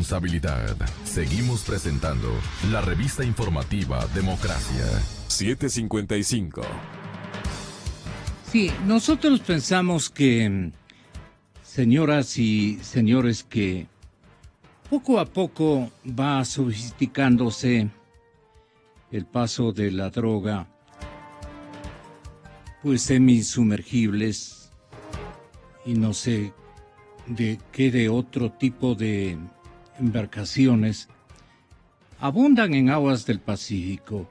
responsabilidad. Seguimos presentando la revista informativa Democracia. 7:55. Sí, nosotros pensamos que, señoras y señores, que poco a poco va sofisticándose el paso de la droga, pues semisumergibles y no sé de qué de otro tipo de embarcaciones abundan en aguas del Pacífico,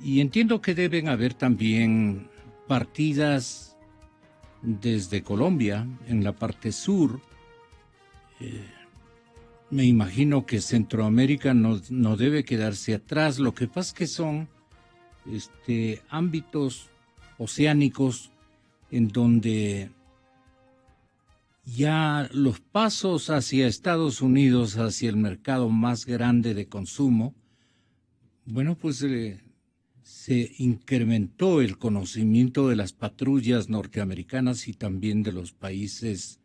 y entiendo que deben haber también partidas desde Colombia en la parte sur. Me imagino que Centroamérica no debe quedarse atrás. Lo que pasa es que son ámbitos oceánicos en donde ya los pasos hacia Estados Unidos, hacia el mercado más grande de consumo, bueno, pues se incrementó el conocimiento de las patrullas norteamericanas y también de los países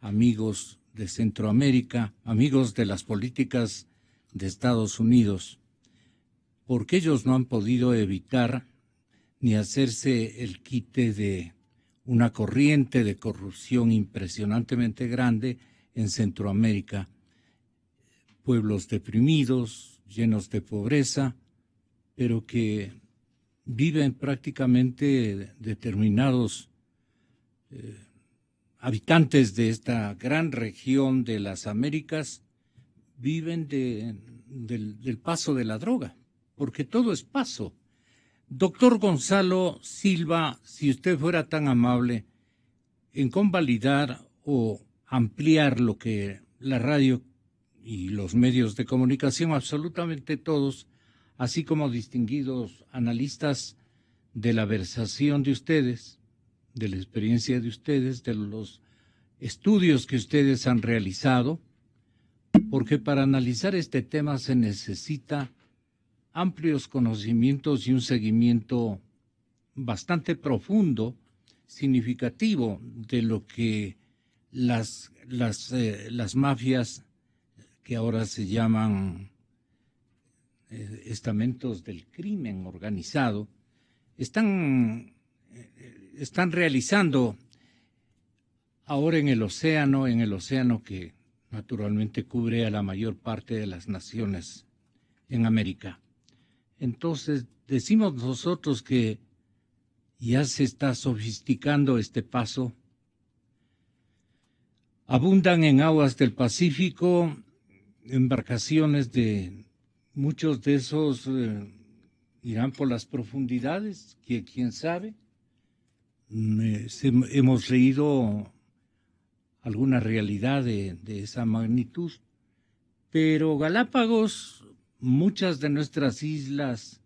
amigos de Centroamérica, amigos de las políticas de Estados Unidos, porque ellos no han podido evitar ni hacerse el quite de una corriente de corrupción impresionantemente grande en Centroamérica. Pueblos deprimidos, llenos de pobreza, pero que viven prácticamente determinados habitantes de esta gran región de las Américas, viven del paso de la droga, porque todo es paso. Doctor Gonzalo Silva, si usted fuera tan amable en convalidar o ampliar lo que la radio y los medios de comunicación, absolutamente todos, así como distinguidos analistas de la versación de ustedes, de la experiencia de ustedes, de los estudios que ustedes han realizado, porque para analizar este tema se necesita amplios conocimientos y un seguimiento bastante profundo, significativo de lo que las mafias, que ahora se llaman estamentos del crimen organizado, están realizando ahora en el océano que naturalmente cubre a la mayor parte de las naciones en América. Entonces, decimos nosotros que ya se está sofisticando este paso. Abundan en aguas del Pacífico embarcaciones de muchos de esos irán por las profundidades, quién sabe. Hemos leído alguna realidad de esa magnitud, pero Galápagos, muchas de nuestras islas,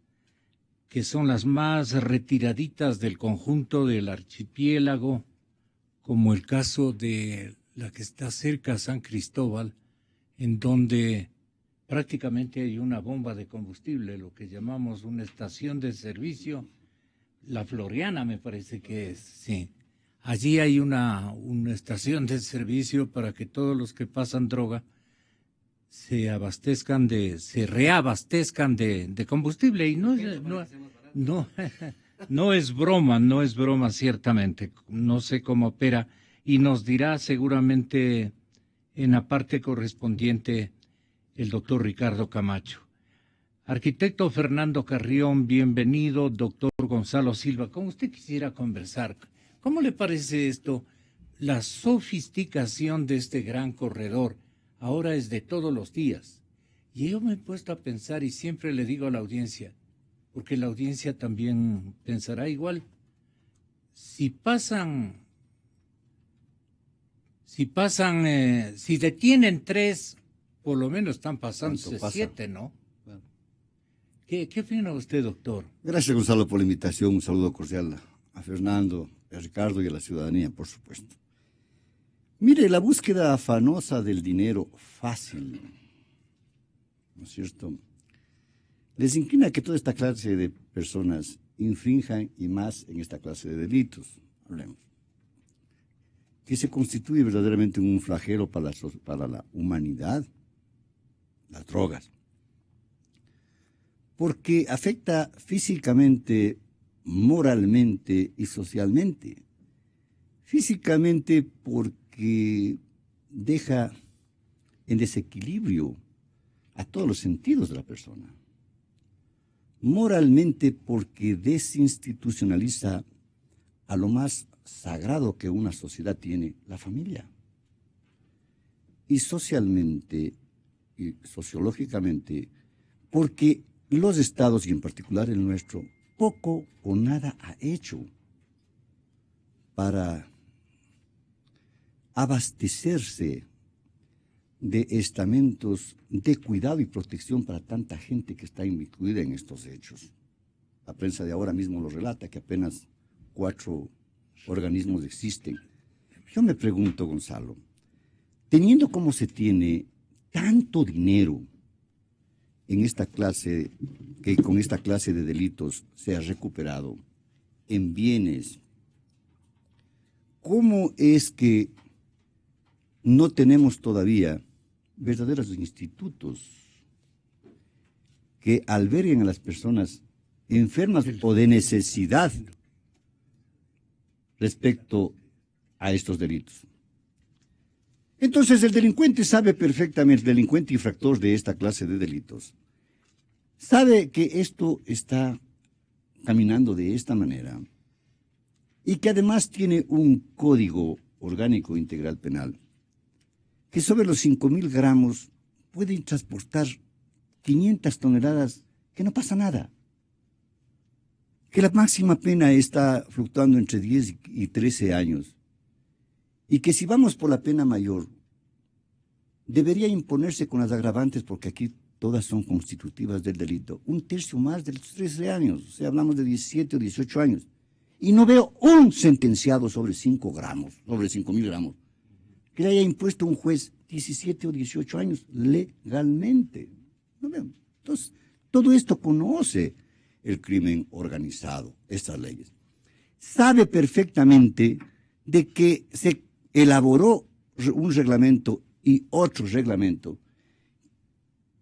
que son las más retiraditas del conjunto del archipiélago, como el caso de la que está cerca a San Cristóbal, en donde prácticamente hay una bomba de combustible, lo que llamamos una estación de servicio, La Floriana me parece que es, sí. Allí hay una estación de servicio para que todos los que pasan droga se reabastezcan de combustible, y no es broma ciertamente. No sé cómo opera y nos dirá seguramente en la parte correspondiente el doctor Ricardo Camacho. Arquitecto Fernando Carrión, bienvenido. Doctor Gonzalo Silva, ¿cómo usted quisiera conversar? ¿Cómo le parece esto? La sofisticación de este gran corredor ahora es de todos los días. Y yo me he puesto a pensar, y siempre le digo a la audiencia, porque la audiencia también pensará igual, si detienen 3, por lo menos están pasando 7, ¿no? Bueno. ¿Qué opina usted, doctor? Gracias, Gonzalo, por la invitación. Un saludo cordial a Fernando, a Ricardo y a la ciudadanía, por supuesto. Mire, la búsqueda afanosa del dinero fácil, ¿no es cierto?, les inclina a que toda esta clase de personas infrinjan, y más en esta clase de delitos, hablemos, que se constituye verdaderamente un flagelo para la humanidad, las drogas. Porque afecta físicamente, moralmente y socialmente. Físicamente porque deja en desequilibrio a todos los sentidos de la persona. Moralmente porque desinstitucionaliza a lo más sagrado que una sociedad tiene, la familia. Y socialmente y sociológicamente porque los estados, y en particular el nuestro, poco o nada ha hecho para abastecerse de estamentos de cuidado y protección para tanta gente que está incluida en estos hechos. La prensa de ahora mismo lo relata, que apenas 4 organismos existen. Yo me pregunto, Gonzalo, teniendo como se tiene tanto dinero en esta clase, que con esta clase de delitos se ha recuperado en bienes, ¿cómo es que no tenemos todavía verdaderos institutos que alberguen a las personas enfermas o de necesidad respecto a estos delitos? Entonces el delincuente sabe perfectamente, el delincuente infractor de esta clase de delitos, sabe que esto está caminando de esta manera y que además tiene un código orgánico integral penal que sobre los 5.000 gramos pueden transportar 500 toneladas, que no pasa nada. Que la máxima pena está fluctuando entre 10 y 13 años. Y que si vamos por la pena mayor, debería imponerse con las agravantes, porque aquí todas son constitutivas del delito, 1/3 más de los 13 años. O sea, hablamos de 17 o 18 años. Y no veo un sentenciado sobre 5 gramos, sobre 5.000 gramos, que le haya impuesto un juez 17 o 18 años legalmente. No veo. Entonces, todo esto conoce el crimen organizado, estas leyes. Sabe perfectamente de que se elaboró un reglamento y otro reglamento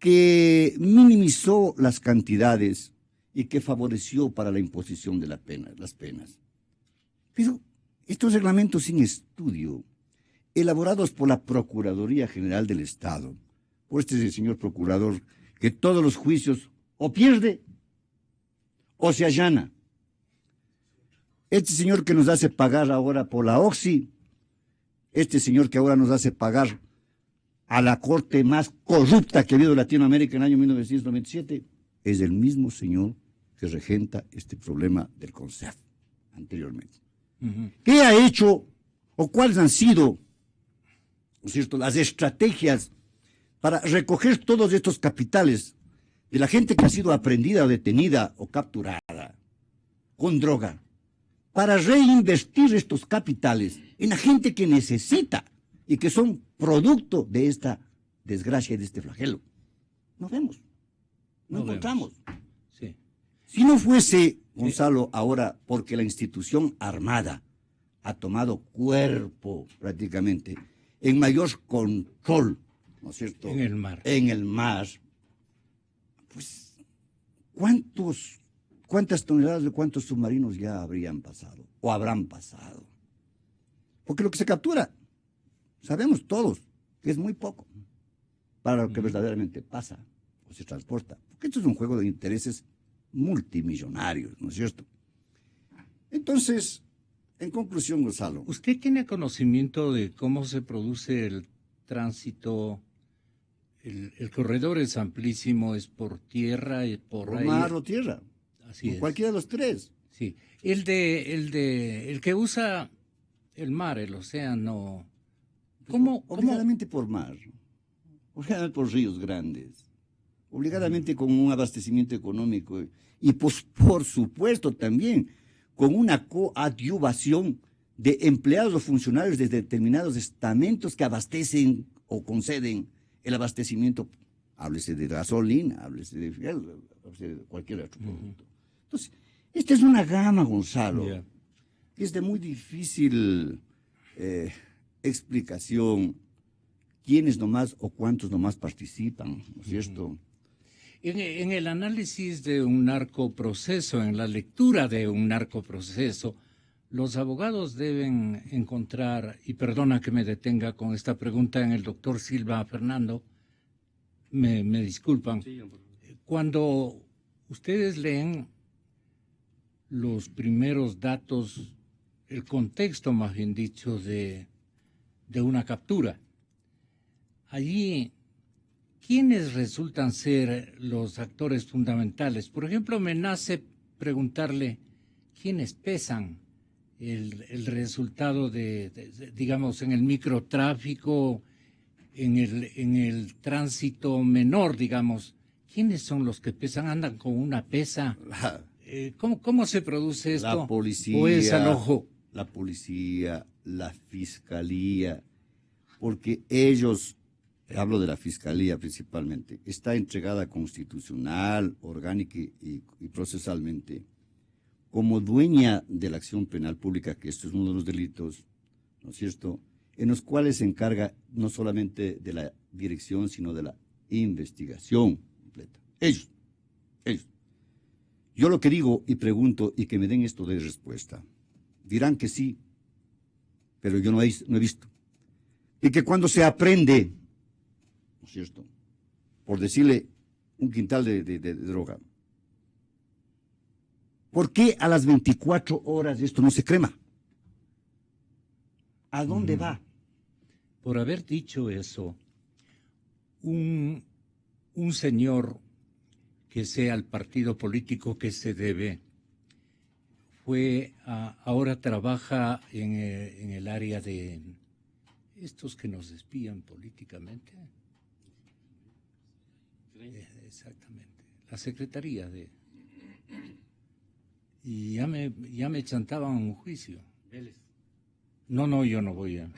que minimizó las cantidades y que favoreció para la imposición de las penas. Pero estos reglamentos sin estudio, elaborados por la Procuraduría General del Estado, por este señor procurador, que todos los juicios o pierde o se allana. Este señor que nos hace pagar ahora por la Oxy, este señor que ahora nos hace pagar a la corte más corrupta que ha habido en Latinoamérica en el año 1997, es el mismo señor que regenta este problema del CONCEF anteriormente. ¿Qué ha hecho o cuáles han sido, ¿no es cierto?, las estrategias para recoger todos estos capitales de la gente que ha sido aprendida o detenida o capturada con droga, para reinvestir estos capitales en la gente que necesita y que son producto de esta desgracia y de este flagelo? No vemos, no encontramos. Sí. Si no fuese, Gonzalo, ahora porque la institución armada ha tomado cuerpo prácticamente en mayor control, ¿no es cierto?, En el mar. En el mar, pues, ¿cuántas toneladas de cuántos submarinos ya habrían pasado o habrán pasado? Porque lo que se captura, sabemos todos que es muy poco para lo que verdaderamente pasa o se transporta. Porque esto es un juego de intereses multimillonarios, ¿no es cierto? Entonces, en conclusión, Gonzalo. ¿Usted tiene conocimiento de cómo se produce el tránsito? El corredor es amplísimo, es por tierra, es por aire. Mar o tierra. Así es. Cualquiera de los tres. Sí. El que usa el mar, el océano, ¿cómo? Obligadamente por mar, obligadamente por ríos grandes, obligadamente con un abastecimiento económico y pues, por supuesto también con una coadyuvación de empleados o funcionarios de determinados estamentos que abastecen o conceden el abastecimiento, háblese de gasolina, háblese de fiel, háblese de cualquier otro producto. Entonces, esta es una gama, Gonzalo, que es de muy difícil explicación. quiénes nomás o cuántos nomás participan, ¿no es cierto? En el análisis de un narcoproceso, en la lectura de un narcoproceso, los abogados deben encontrar, y perdona que me detenga con esta pregunta en el doctor Silva, Fernando, me disculpan, cuando ustedes leen los primeros datos, el contexto, más bien dicho, de una captura, allí, ¿quiénes resultan ser los actores fundamentales? Por ejemplo, me nace preguntarle quiénes pesan el resultado digamos, en el microtráfico, en el tránsito menor, digamos. ¿Quiénes son los que pesan? ¿Andan con una pesa? ¿Cómo se produce esto? La policía, ¿O es al ojo? La policía, la fiscalía, porque ellos, hablo de la fiscalía principalmente, está entregada constitucional, orgánica y procesalmente como dueña de la acción penal pública, que esto es uno de los delitos, ¿no es cierto?, en los cuales se encarga no solamente de la dirección, sino de la investigación completa. Ellos. Yo lo que digo y pregunto, y que me den esto de respuesta, dirán que sí, pero yo no he visto. Y que cuando se aprende, ¿no es cierto?, por decirle un quintal de droga, ¿por qué a las 24 horas esto no se crema? ¿A dónde va? Por haber dicho eso, un señor que sea el partido político que se debe, ahora trabaja en el área de estos que nos espían políticamente. Exactamente, la Secretaría de... Y ya me chantaban un juicio. No, yo no voy a...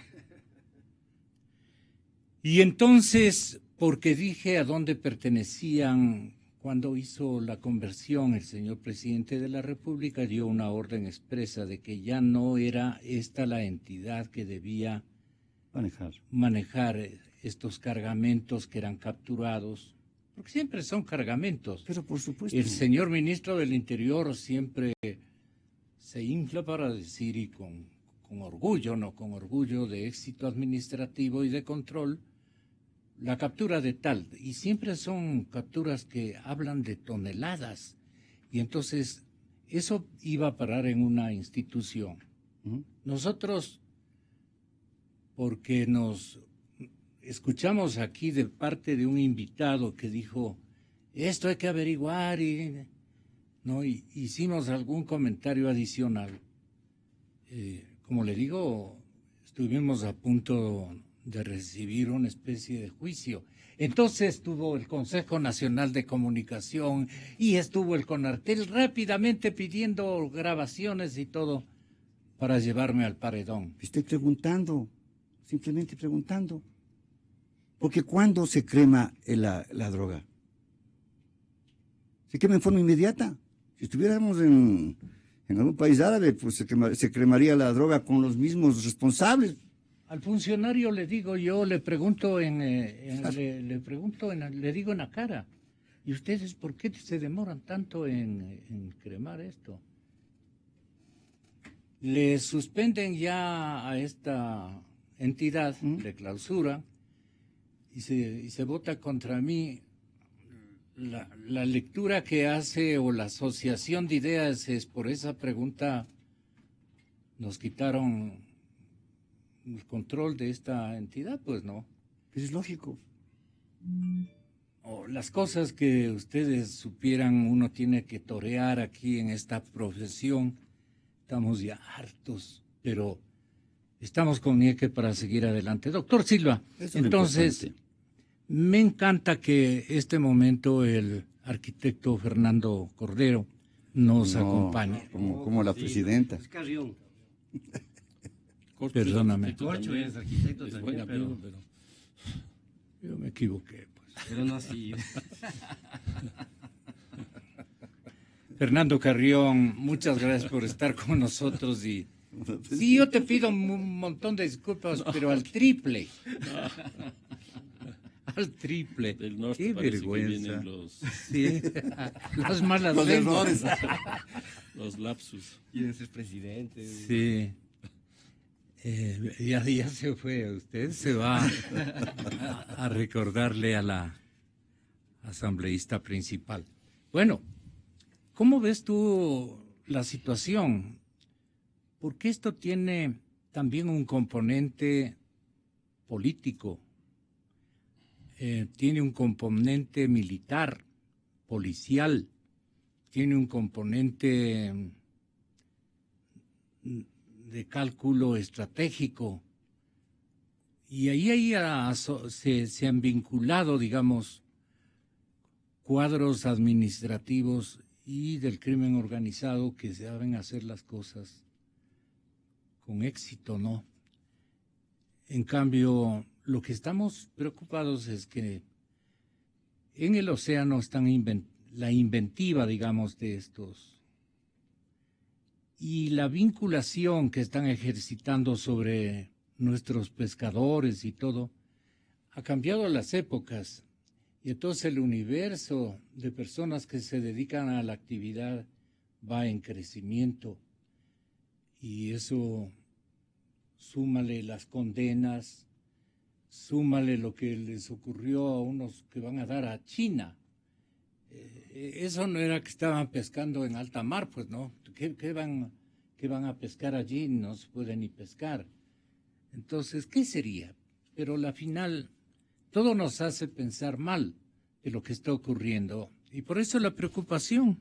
Y entonces, porque dije a dónde pertenecían, cuando hizo la conversión el señor presidente de la República, dio una orden expresa de que ya no era esta la entidad que debía manejar estos cargamentos que eran capturados, porque siempre son cargamentos. Pero por supuesto. El señor ministro del Interior siempre se infla para decir, y con orgullo, no con orgullo de éxito administrativo y de control, la captura de tal, y siempre son capturas que hablan de toneladas, y entonces eso iba a parar en una institución. Nosotros, porque nos escuchamos aquí de parte de un invitado que dijo, esto hay que averiguar, y hicimos algún comentario adicional. Como le digo, estuvimos a punto de recibir una especie de juicio. Entonces estuvo el Consejo Nacional de Comunicación y estuvo el CONARTEL rápidamente pidiendo grabaciones y todo para llevarme al paredón. Estoy preguntando, simplemente preguntando. Porque ¿cuándo se crema la droga? Se quema en forma inmediata. Si estuviéramos en algún país árabe, pues se cremaría la droga con los mismos responsables. Al funcionario le digo yo, le pregunto le digo en la cara, ¿y ustedes por qué se demoran tanto en cremar esto? Le suspenden ya a esta entidad, le clausuran, y se vota contra mí. La lectura que hace o la asociación de ideas es por esa pregunta nos quitaron el control de esta entidad, pues no. Es lógico. Las cosas que ustedes supieran, uno tiene que torear aquí en esta profesión. Estamos ya hartos, pero estamos con Nieque para seguir adelante. Doctor Silva, entonces, me encanta que este momento el arquitecto Fernando Cordero nos acompañe. Como la presidenta. Es Carrión. Perdóname. Corcho es arquitecto también, pero Yo me equivoqué, pues. Pero no así. Fernando Carrión, muchas gracias por estar con nosotros y sí, yo te pido un montón de disculpas, pero al triple. al triple. Del norte Qué parece que vergüenza. vienen los, Sí, las malas Los lenguas. errores. los lapsus. Quieren ser presidente. Sí. Ya se fue. Usted se va a recordarle a la asambleísta principal. Bueno, ¿cómo ves tú la situación? Porque esto tiene también un componente político, tiene un componente militar, policial, tiene un componente de cálculo estratégico, y ahí se han vinculado, digamos, cuadros administrativos y del crimen organizado que saben hacer las cosas con éxito, ¿no? En cambio, lo que estamos preocupados es que en el océano están la inventiva, digamos, de estos y la vinculación que están ejercitando sobre nuestros pescadores y todo, ha cambiado las épocas. Y entonces el universo de personas que se dedican a la actividad va en crecimiento. Y eso, súmale las condenas, súmale lo que les ocurrió a unos que van a dar a China. Eso no era que estaban pescando en alta mar, pues no. ¿Qué van a pescar allí? No se puede ni pescar. Entonces, ¿qué sería? Pero la final, todo nos hace pensar mal de lo que está ocurriendo. Y por eso la preocupación.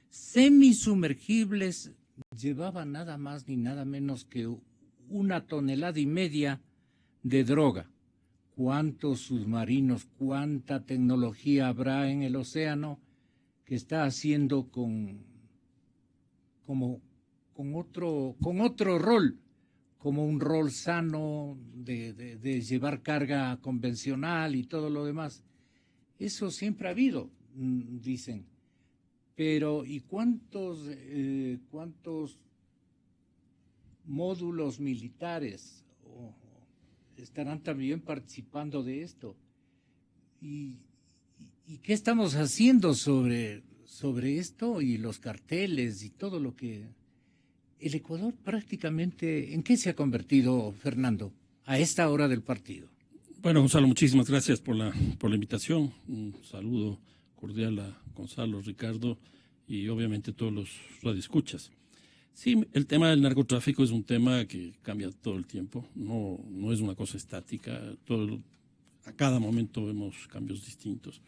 Semisumergibles llevaban nada más ni nada menos que 1,5 toneladas de droga. ¿Cuántos submarinos, cuánta tecnología habrá en el océano que está haciendo con otro rol, como un rol sano de llevar carga convencional y todo lo demás? Eso siempre ha habido, dicen. Pero, ¿y cuántos módulos militares estarán también participando de esto? ¿Y qué estamos haciendo sobre esto y los carteles y todo lo que... El Ecuador prácticamente, ¿en qué se ha convertido, Fernando, a esta hora del partido? Bueno, Gonzalo, muchísimas gracias por la invitación. Un saludo cordial a Gonzalo, Ricardo y obviamente todos los radioescuchas. Sí, el tema del narcotráfico es un tema que cambia todo el tiempo, no es una cosa estática, a cada momento vemos cambios distintos.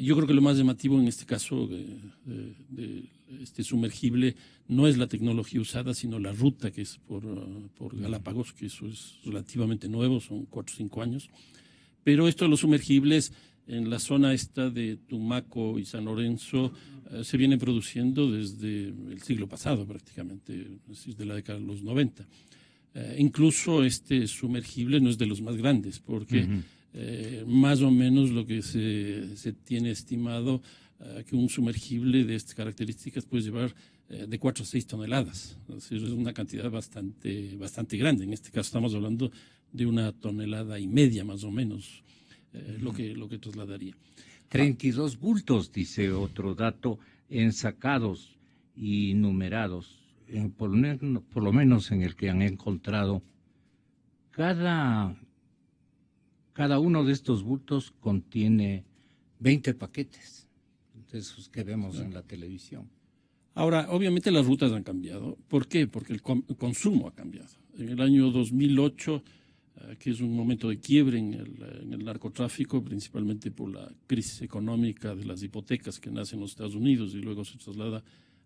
Yo creo que lo más llamativo en este caso de este sumergible no es la tecnología usada, sino la ruta que es por Galápagos, que eso es relativamente nuevo, son 4 o 5 años. Pero esto de los sumergibles en la zona esta de Tumaco y San Lorenzo se viene produciendo desde el siglo pasado prácticamente, es decir, de la década de los 90. Incluso este sumergible no es de los más grandes, porque más o menos lo que se tiene estimado que un sumergible de estas características puede llevar de 4 a 6 toneladas. Es decir, es una cantidad bastante grande. En este caso estamos hablando de 1,5 toneladas más o menos, lo que trasladaría. 32 bultos, dice otro dato, ensacados y numerados, por lo menos en el que han encontrado. Cada uno de estos bultos contiene 20 paquetes, de esos que vemos en la televisión. Ahora, obviamente las rutas han cambiado. ¿Por qué? Porque el consumo ha cambiado. En el año 2008, que es un momento de quiebre en el narcotráfico, principalmente por la crisis económica de las hipotecas que nace en los Estados Unidos y luego se traslada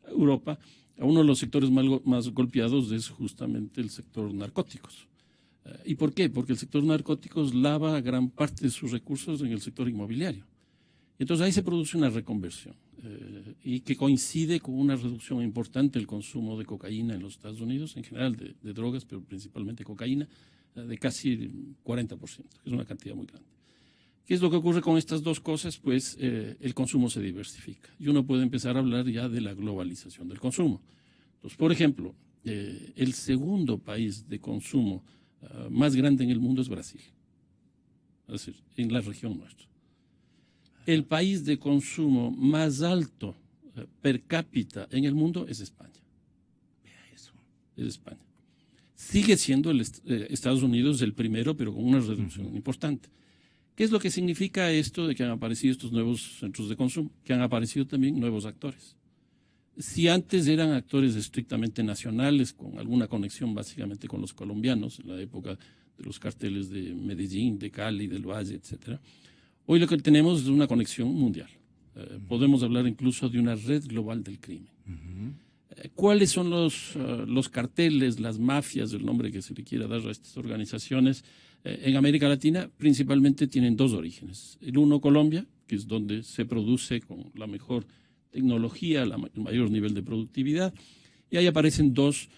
a Europa, a uno de los sectores más golpeados es justamente el sector narcóticos. ¿Y por qué? Porque el sector narcóticos lava gran parte de sus recursos en el sector inmobiliario. Entonces ahí se produce una reconversión y que coincide con una reducción importante del consumo de cocaína en los Estados Unidos, en general de drogas, pero principalmente cocaína, de casi 40%, que es una cantidad muy grande. ¿Qué es lo que ocurre con estas dos cosas? Pues el consumo se diversifica y uno puede empezar a hablar ya de la globalización del consumo. Entonces, por ejemplo, el segundo país de consumo más grande en el mundo es Brasil. es decir, en la región nuestra. El país de consumo más alto per cápita en el mundo es España. Es España. Sigue siendo Estados Unidos el primero, pero con una reducción importante. ¿Qué es lo que significa esto de que han aparecido estos nuevos centros de consumo? Que han aparecido también nuevos actores. Si antes eran actores estrictamente nacionales, con alguna conexión básicamente con los colombianos, en la época de los carteles de Medellín, de Cali, del Valle, etcétera, hoy lo que tenemos es una conexión mundial. Podemos hablar incluso de una red global del crimen. ¿Cuáles son los carteles, las mafias, el nombre que se le quiera dar a estas organizaciones? En América Latina principalmente tienen dos orígenes. El uno, Colombia, que es donde se produce con la mejor tecnología, el mayor nivel de productividad, y ahí aparecen dos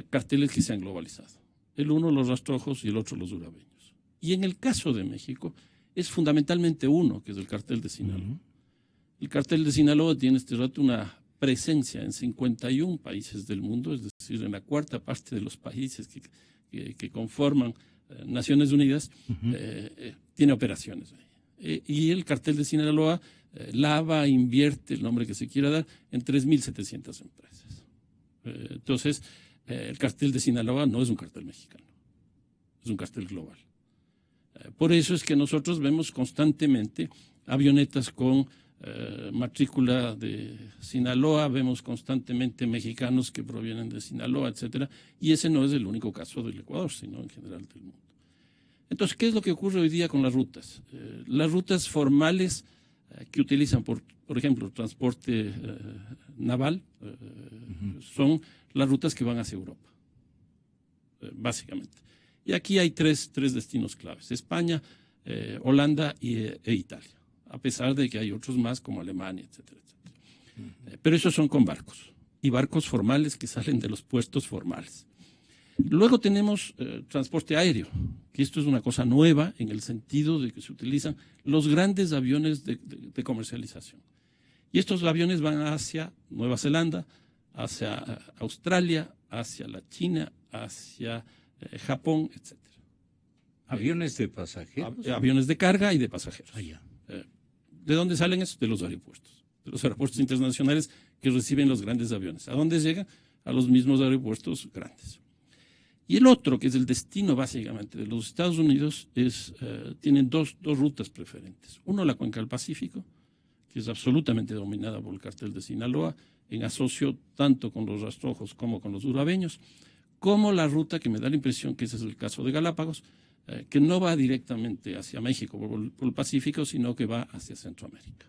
carteles que se han globalizado. El uno, los rastrojos, y el otro, los urabeños. Y en el caso de México, es fundamentalmente uno, que es el cartel de Sinaloa. El cartel de Sinaloa tiene este rato una presencia en 51 países del mundo, es decir, en la cuarta parte de los países que conforman Naciones Unidas, tiene operaciones ahí. Y el cartel de Sinaloa lava, invierte, el nombre que se quiera dar, en 3.700 empresas. Entonces, el cartel de Sinaloa no es un cartel mexicano, es un cartel global. Por eso es que nosotros vemos constantemente avionetas con matrícula de Sinaloa, vemos constantemente mexicanos que provienen de Sinaloa, etcétera, y ese no es el único caso del Ecuador, sino en general del mundo. Entonces, ¿qué es lo que ocurre hoy día con las rutas? Las rutas formales que utilizan, por ejemplo, transporte naval, son las rutas que van hacia Europa, básicamente. Y aquí hay tres destinos claves: España, Holanda e Italia, a pesar de que hay otros más como Alemania, etcétera, etcétera. Pero esos son con barcos, y barcos formales que salen de los puertos formales. Luego tenemos transporte aéreo, que esto es una cosa nueva en el sentido de que se utilizan los grandes aviones de comercialización. Y estos aviones van hacia Nueva Zelanda, hacia Australia, hacia la China, hacia Japón, etcétera. ¿Aviones de pasajeros? Aviones de carga y de pasajeros. Ya. ¿De dónde salen esos? De los aeropuertos internacionales que reciben los grandes aviones. ¿A dónde llegan? A los mismos aeropuertos grandes. Y el otro, que es el destino básicamente de los Estados Unidos, tienen dos rutas preferentes. Uno, la cuenca del Pacífico, que es absolutamente dominada por el cartel de Sinaloa, en asocio tanto con los rastrojos como con los urabeños, como la ruta que me da la impresión que ese es el caso de Galápagos, que no va directamente hacia México por el Pacífico, sino que va hacia Centroamérica.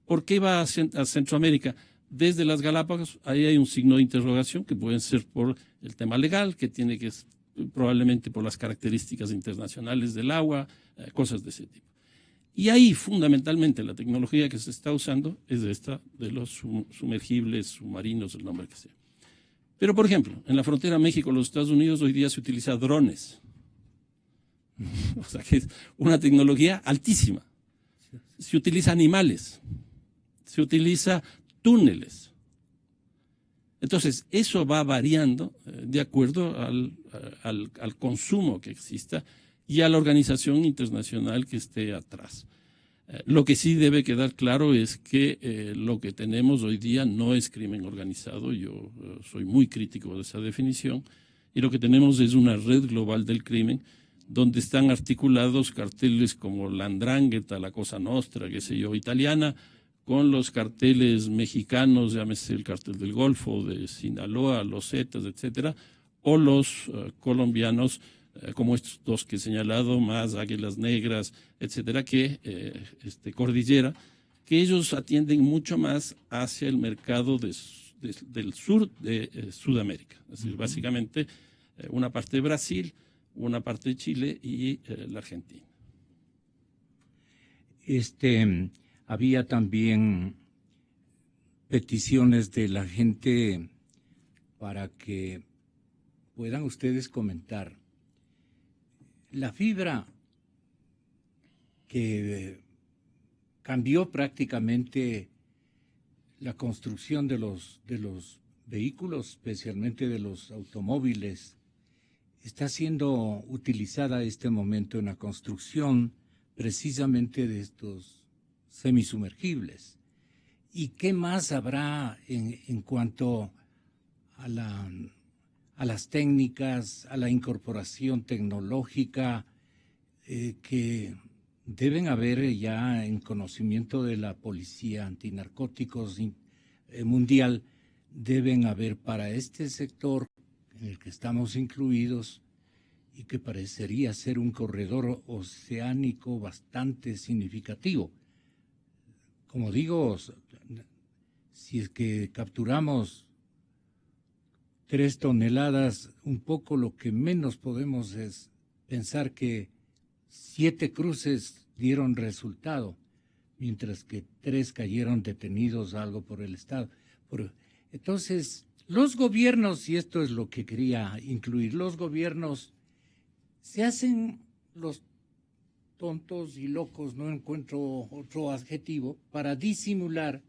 ¿Por qué va a Centroamérica? Desde las Galápagos, ahí hay un signo de interrogación que puede ser por el tema legal, que tiene que probablemente por las características internacionales del agua, cosas de ese tipo. Y ahí fundamentalmente la tecnología que se está usando es esta de los sumergibles, submarinos, el nombre que sea. Pero, por ejemplo, en la frontera México-los Estados Unidos hoy día se utiliza drones. O sea que es una tecnología altísima. Se utiliza animales, se utiliza túneles. Entonces, eso va variando de acuerdo al consumo que exista y a la organización internacional que esté atrás. Lo que sí debe quedar claro es que lo que tenemos hoy día no es crimen organizado. Yo soy muy crítico de esa definición. Y lo que tenemos es una red global del crimen donde están articulados carteles como la 'Ndrangheta, la Cosa Nostra, qué sé yo, italiana, con los carteles mexicanos, llámese el cartel del Golfo, de Sinaloa, los Zetas, etcétera, o los colombianos, como estos dos que he señalado, más Águilas Negras, etcétera, que Cordillera, que ellos atienden mucho más hacia el mercado del sur de Sudamérica. Es decir, básicamente una parte de Brasil, una parte de Chile y la Argentina. Había también peticiones de la gente para que puedan ustedes comentar. La fibra que cambió prácticamente la construcción de los vehículos, especialmente de los automóviles, está siendo utilizada este momento en la construcción precisamente de estos semisumergibles. ¿Y qué más habrá en cuanto a las técnicas, a la incorporación tecnológica que deben haber ya en conocimiento de la Policía Antinarcóticos Mundial? Deben haber para este sector en el que estamos incluidos y que parecería ser un corredor oceánico bastante significativo. Como digo, si es que capturamos 3 toneladas, un poco lo que menos podemos es pensar que 7 cruces dieron resultado, mientras que 3 cayeron detenidos, algo por el Estado. Entonces, los gobiernos, y esto es lo que quería incluir, los gobiernos se hacen los tontos y locos, no encuentro otro adjetivo, para disimular,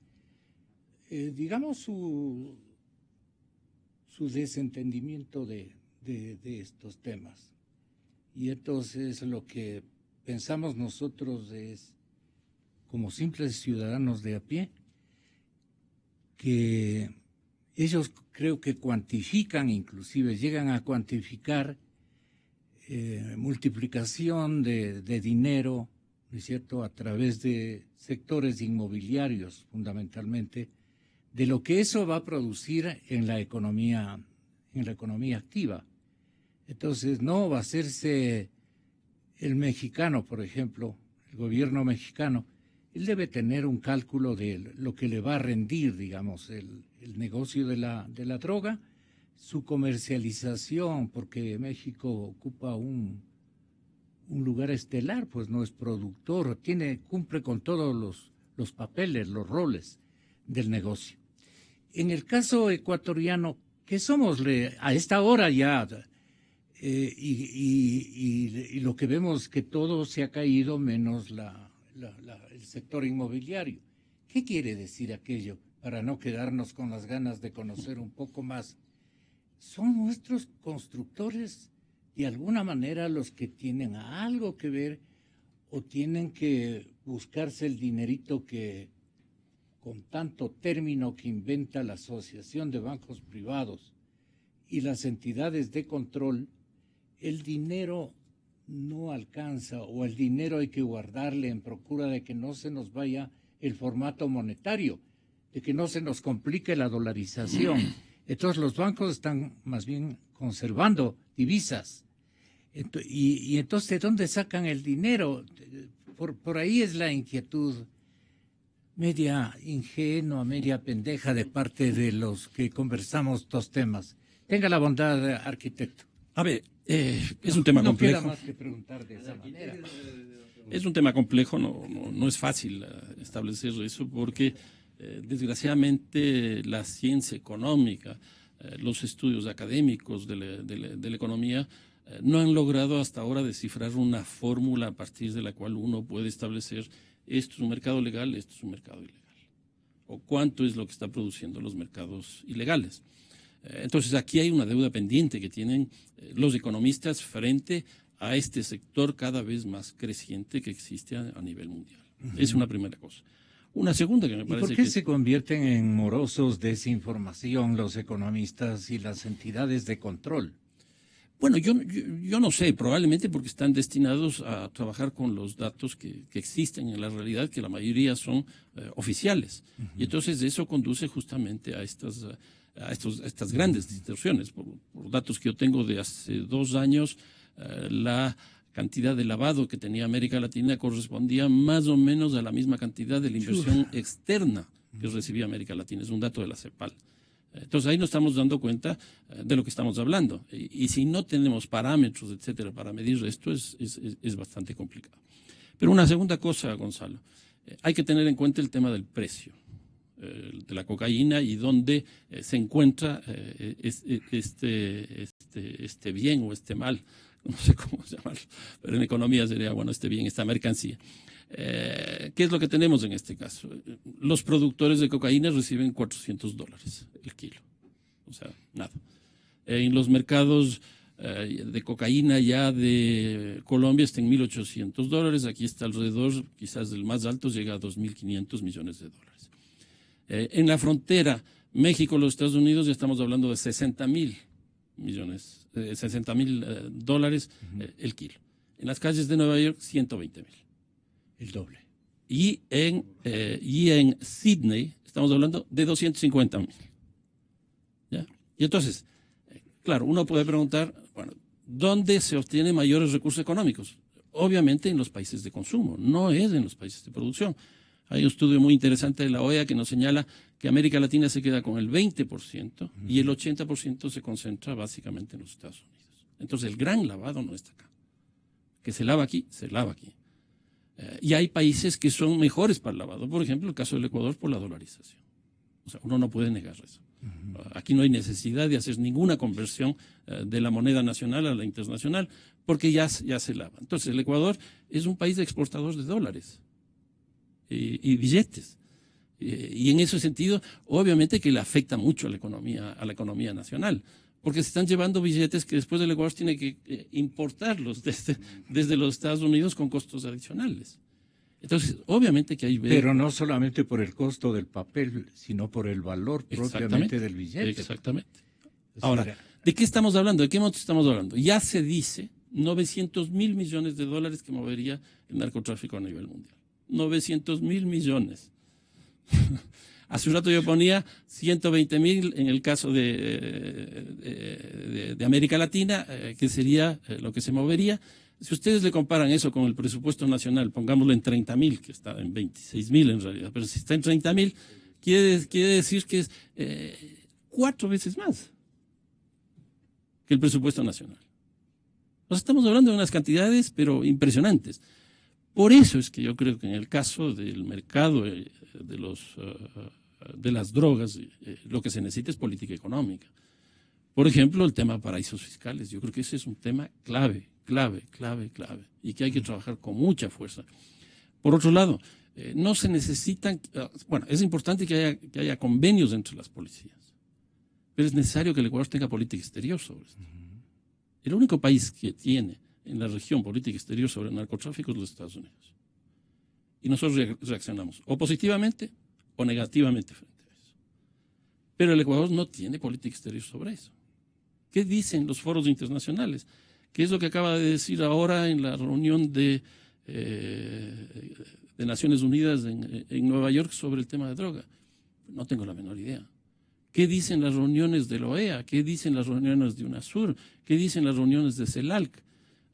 digamos, su desentendimiento de estos temas. Y entonces lo que pensamos nosotros es, como simples ciudadanos de a pie, que ellos creo que cuantifican, inclusive llegan a cuantificar multiplicación de dinero, ¿no es cierto?, a través de sectores inmobiliarios fundamentalmente, de lo que eso va a producir en la economía activa. Entonces no va a hacerse el mexicano, por ejemplo, el gobierno mexicano, él debe tener un cálculo de lo que le va a rendir, digamos, el negocio de la droga, su comercialización, porque México ocupa un lugar estelar, pues no es productor, cumple con todos los papeles, los roles del negocio. En el caso ecuatoriano, ¿qué somos a esta hora ya? Y lo que vemos que todo se ha caído menos el sector inmobiliario. ¿Qué quiere decir aquello? Para no quedarnos con las ganas de conocer un poco más. Son nuestros constructores, de alguna manera, los que tienen algo que ver o tienen que buscarse el dinerito que, con tanto término que inventa la Asociación de Bancos Privados y las entidades de control, el dinero no alcanza, o el dinero hay que guardarle en procura de que no se nos vaya el formato monetario, de que no se nos complique la dolarización. Entonces los bancos están más bien conservando divisas. Y entonces, ¿de dónde sacan el dinero? Por ahí es la inquietud media ingenua, media pendeja de parte de los que conversamos estos temas. Tenga la bondad, arquitecto. A ver, es un tema complejo. No queda más que preguntar de esa manera. Es un tema complejo, no es fácil establecer eso porque desgraciadamente la ciencia económica, los estudios académicos de la economía no han logrado hasta ahora descifrar una fórmula a partir de la cual uno puede establecer esto es un mercado legal, esto es un mercado ilegal, o cuánto es lo que está produciendo los mercados ilegales. Entonces aquí hay una deuda pendiente que tienen los economistas frente a este sector cada vez más creciente que existe a nivel mundial. Es una primera cosa. Una segunda que me parece que... ¿Y por qué se convierten en morosos de esa información los economistas y las entidades de control? Bueno, yo no sé, probablemente porque están destinados a trabajar con los datos que existen en la realidad, que la mayoría son oficiales. Y entonces eso conduce justamente a estas grandes distorsiones. Por datos que yo tengo de hace 2 años, la cantidad de lavado que tenía América Latina correspondía más o menos a la misma cantidad de la inversión externa que recibía América Latina. Es un dato de la CEPAL. Entonces ahí nos estamos dando cuenta de lo que estamos hablando. Y si no tenemos parámetros, etcétera, para medir esto, es bastante complicado. Pero una segunda cosa, Gonzalo, hay que tener en cuenta el tema del precio de la cocaína y dónde se encuentra este bien o este mal, no sé cómo llamarlo, pero en economía sería, bueno, este bien, esta mercancía. ¿Qué es lo que tenemos en este caso? Los productores de cocaína reciben $400 el kilo, o sea, nada. En los mercados de cocaína ya de Colombia está en $1.800, aquí está alrededor, quizás el más alto, llega a $2.500 millones de dólares. En la frontera México-los Estados Unidos ya estamos hablando de $60.000 millones, $60.000 el kilo. En las calles de Nueva York, 120.000. El doble. Y en Sydney estamos hablando de 250.000. ¿Ya? Y entonces, claro, uno puede preguntar, bueno, ¿dónde se obtienen mayores recursos económicos? Obviamente en los países de consumo, no es en los países de producción. Hay un estudio muy interesante de la OEA que nos señala que América Latina se queda con el 20% y el 80% se concentra básicamente en los Estados Unidos. Entonces el gran lavado no está acá. Que se lava aquí, se lava aquí. Y hay países que son mejores para el lavado. Por ejemplo, el caso del Ecuador por la dolarización. O sea, uno no puede negar eso. Aquí no hay necesidad de hacer ninguna conversión de la moneda nacional a la internacional porque ya se lava. Entonces el Ecuador es un país exportador de dólares y billetes. Y en ese sentido, obviamente que le afecta mucho a la economía nacional, porque se están llevando billetes que después el Ecuador tiene que importarlos desde los Estados Unidos con costos adicionales. Entonces, obviamente que hay... Pero no solamente por el costo del papel, sino por el valor propiamente del billete. Exactamente. Ahora, ¿de qué estamos hablando? ¿De qué monto estamos hablando? Ya se dice $900.000 millones que movería el narcotráfico a nivel mundial. 900.000 millones. Hace un rato yo ponía 120.000 en el caso de América Latina, que sería lo que se movería. Si ustedes le comparan eso con el presupuesto nacional, pongámoslo en 30.000, que está en 26.000 en realidad, pero si está en 30.000, quiere decir que es 4 veces más que el presupuesto nacional. Nos estamos hablando de unas cantidades, pero impresionantes. Por eso es que yo creo que en el caso del mercado de las drogas, lo que se necesita es política económica. Por ejemplo, el tema de paraísos fiscales. Yo creo que ese es un tema clave, y que hay que trabajar con mucha fuerza. Por otro lado, no se necesitan, bueno, es importante que haya convenios entre las policías, pero es necesario que el Ecuador tenga política exterior sobre esto. El único país que tiene en la región política exterior sobre el narcotráfico es los Estados Unidos. Y nosotros reaccionamos o positivamente o negativamente frente a eso. Pero el Ecuador no tiene política exterior sobre eso. ¿Qué dicen los foros internacionales? ¿Qué es lo que acaba de decir ahora en la reunión de Naciones Unidas en Nueva York sobre el tema de droga? No tengo la menor idea. ¿Qué dicen las reuniones de la OEA? ¿Qué dicen las reuniones de UNASUR? ¿Qué dicen las reuniones de CELAC?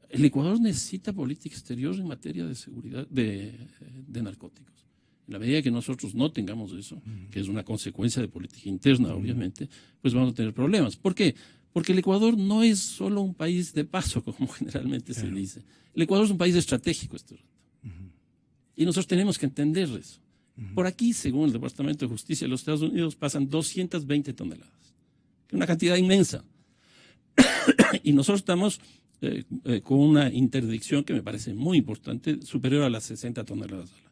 El Ecuador necesita política exterior en materia de seguridad de narcóticos. En la medida que nosotros no tengamos eso, que es una consecuencia de política interna, obviamente, pues vamos a tener problemas. ¿Por qué? Porque el Ecuador no es solo un país de paso, como generalmente se dice. El Ecuador es un país estratégico este rato. Y nosotros tenemos que entender eso. Por aquí, según el Departamento de Justicia de los Estados Unidos, pasan 220 toneladas, que es una cantidad inmensa. Y nosotros estamos con una interdicción que me parece muy importante, superior a las 60 toneladas al año.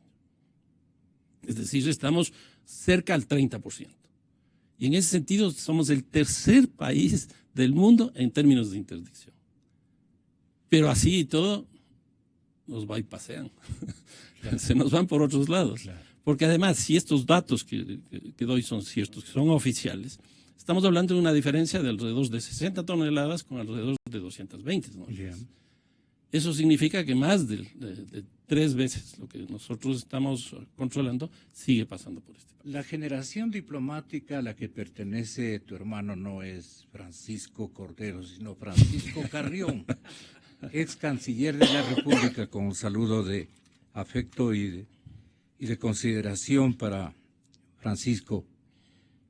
Es decir, estamos cerca al 30%. Y en ese sentido somos el tercer país del mundo en términos de interdicción. Pero así y todo, nos bypasean. Se nos van por otros lados. Claro. Porque además, si estos datos que doy son ciertos, que son oficiales, estamos hablando de una diferencia de alrededor de 60 toneladas con alrededor de 220 toneladas. Yeah. Eso significa que más de 3 veces lo que nosotros estamos controlando sigue pasando por este país. La generación diplomática a la que pertenece tu hermano no es Francisco Cordero, sino Francisco Carrión, ex canciller de la República, con un saludo de afecto y de consideración para Francisco.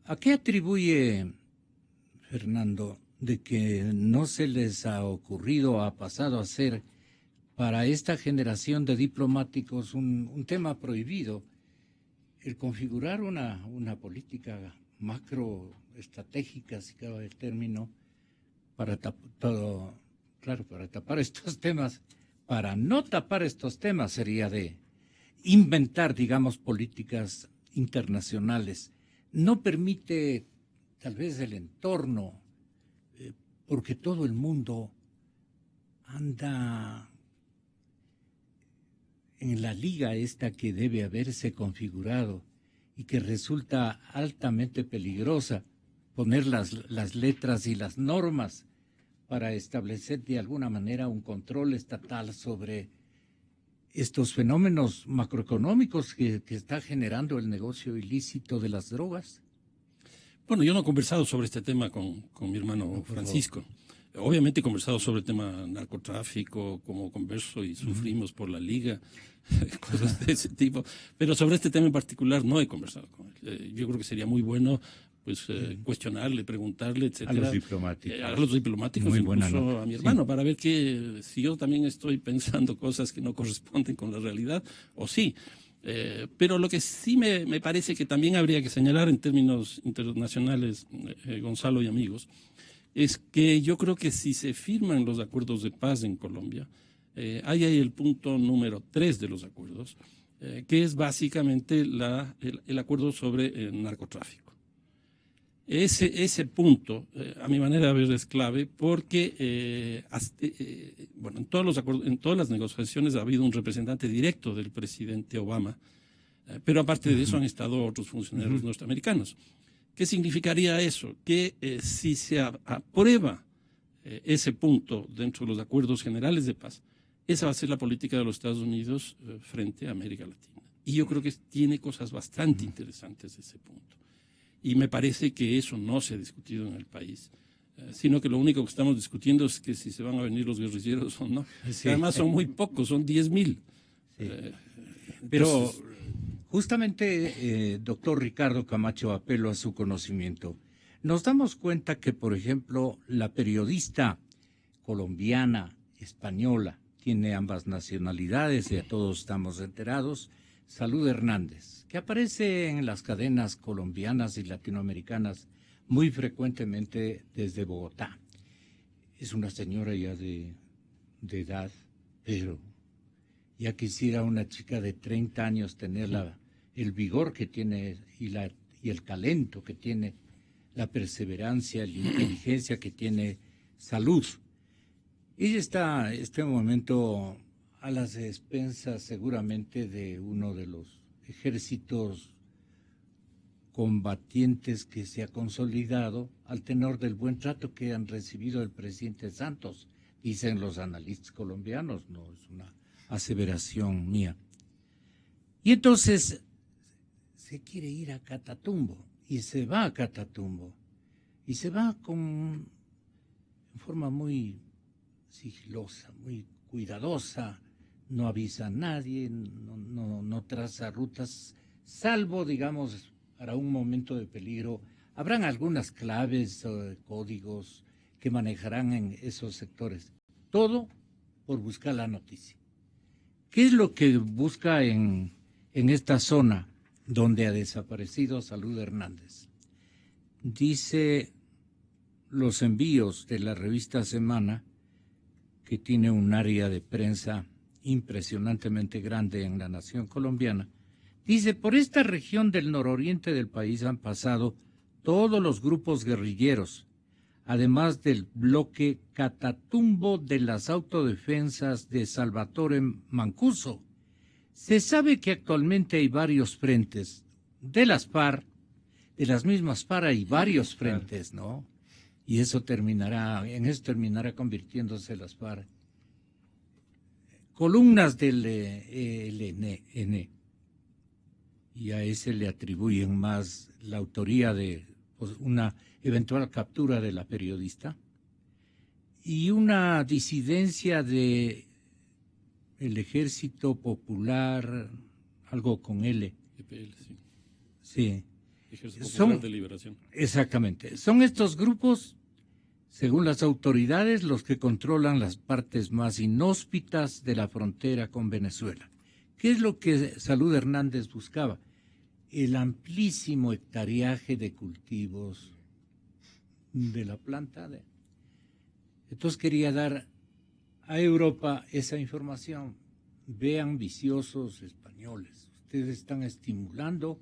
¿A qué atribuye, Fernando, de que no se les ha ocurrido, ha pasado a ser para esta generación de diplomáticos un tema prohibido, el configurar una política macroestratégica, si cabe el término, para tapar estos temas? Para no tapar estos temas sería de inventar, digamos, políticas internacionales. No permite tal vez el entorno, porque todo el mundo anda en la liga esta que debe haberse configurado y que resulta altamente peligrosa, poner las letras y las normas para establecer de alguna manera un control estatal sobre estos fenómenos macroeconómicos que está generando el negocio ilícito de las drogas? Bueno, yo no he conversado sobre este tema con mi hermano Francisco. Obviamente he conversado sobre el tema narcotráfico, como converso y sufrimos por la liga, cosas de ese tipo. Pero sobre este tema en particular no he conversado con él. Yo creo que sería muy bueno cuestionarle, preguntarle, etcétera. A los diplomáticos. A los diplomáticos, Muy incluso a mi hermano, para ver que si yo también estoy pensando cosas que no corresponden con la realidad, o sí. Pero lo que sí me parece que también habría que señalar en términos internacionales, Gonzalo y amigos, es que yo creo que si se firman los acuerdos de paz en Colombia, hay ahí el punto número 3 de los acuerdos, que es básicamente el acuerdo sobre narcotráfico. Ese punto, a mi manera de ver, es clave porque bueno, en todos los acuerdos, en todas las negociaciones ha habido un representante directo del presidente Obama, pero aparte de eso han estado otros funcionarios norteamericanos. ¿Qué significaría eso? Que si se aprueba ese punto dentro de los acuerdos generales de paz, esa va a ser la política de los Estados Unidos frente a América Latina. Y yo creo que tiene cosas bastante interesantes ese punto. Y me parece que eso no se ha discutido en el país, sino que lo único que estamos discutiendo es que si se van a venir los guerrilleros o no. Sí. Además son muy pocos, son 10,000. Sí. Pero justamente, doctor Ricardo Camacho, apelo a su conocimiento. Nos damos cuenta que, por ejemplo, la periodista colombiana, española, tiene ambas nacionalidades, ya todos estamos enterados, Salud Hernández, que aparece en las cadenas colombianas y latinoamericanas muy frecuentemente desde Bogotá. Es una señora ya de edad, pero ya quisiera una chica de 30 años tener el vigor que tiene y el talento que tiene, la perseverancia, la inteligencia que tiene Salud. Ella está en este momento a las expensas seguramente de uno de los ejércitos combatientes que se ha consolidado al tenor del buen trato que han recibido el presidente Santos, dicen los analistas colombianos, no es una aseveración mía. Y entonces se quiere ir a Catatumbo y se va a Catatumbo y se va en forma muy sigilosa, muy cuidadosa. No avisa a nadie, no traza rutas, salvo, digamos, para un momento de peligro. Habrán algunas claves o códigos que manejarán en esos sectores. Todo por buscar la noticia. ¿Qué es lo que busca en esta zona donde ha desaparecido Salud Hernández? Dice los envíos de la revista Semana, que tiene un área de prensa impresionantemente grande en la nación colombiana, dice: por esta región del nororiente del país han pasado todos los grupos guerrilleros, además del bloque Catatumbo de las autodefensas de Salvatore Mancuso. Se sabe que actualmente hay varios frentes de las FARC, de las mismas FARC hay varios frentes, ¿no? Y eso terminará convirtiéndose las FARC columnas del ELN, y a ese le atribuyen más la autoría de una eventual captura de la periodista y una disidencia de el Ejército Popular, algo con L. EPL, sí. Sí. Ejército Popular de Liberación. Exactamente. Son estos grupos, según las autoridades, los que controlan las partes más inhóspitas de la frontera con Venezuela. ¿Qué es lo que Salud Hernández buscaba? El amplísimo hectareaje de cultivos de la planta. Entonces quería dar a Europa esa información. Vean, viciosos españoles, ustedes están estimulando,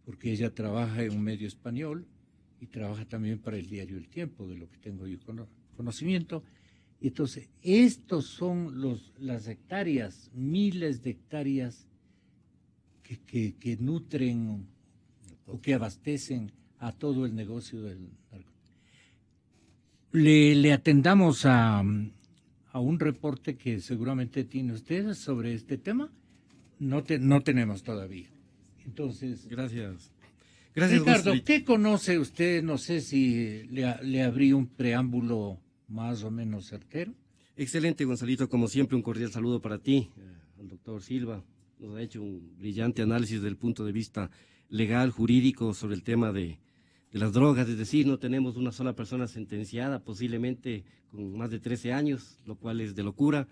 porque ella trabaja en un medio español, y trabaja también para el diario El Tiempo, de lo que tengo yo conocimiento, Entonces, estos son las hectáreas, miles de hectáreas que nutren o que abastecen a todo el negocio del narcotráfico. Le atendamos a un reporte que seguramente tiene usted sobre este tema. No tenemos todavía. Entonces, Gracias, Ricardo, Gonzalito. ¿qué conoce usted? No sé si le abrí un preámbulo más o menos certero. Excelente, Gonzalito. Como siempre, un cordial saludo para ti, al doctor Silva. Nos ha hecho un brillante análisis desde el punto de vista legal, jurídico, sobre el tema de las drogas. Es decir, no tenemos una sola persona sentenciada, posiblemente con más de 13 años, lo cual es de locura.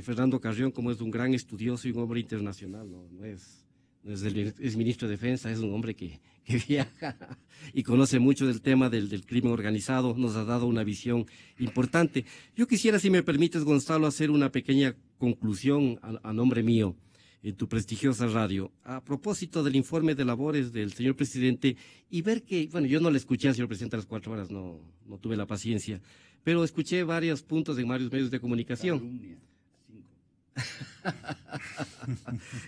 Fernando Carrión, como es un gran estudioso y un hombre internacional, no es ministro de Defensa, es un hombre que viaja y conoce mucho del tema del crimen organizado, nos ha dado una visión importante. Yo quisiera, si me permites, Gonzalo, hacer una pequeña conclusión a nombre mío en tu prestigiosa radio, a propósito del informe de labores del señor presidente, y ver que, bueno, yo no le escuché al señor presidente a las 4 horas, no tuve la paciencia, pero escuché varios puntos en varios medios de comunicación.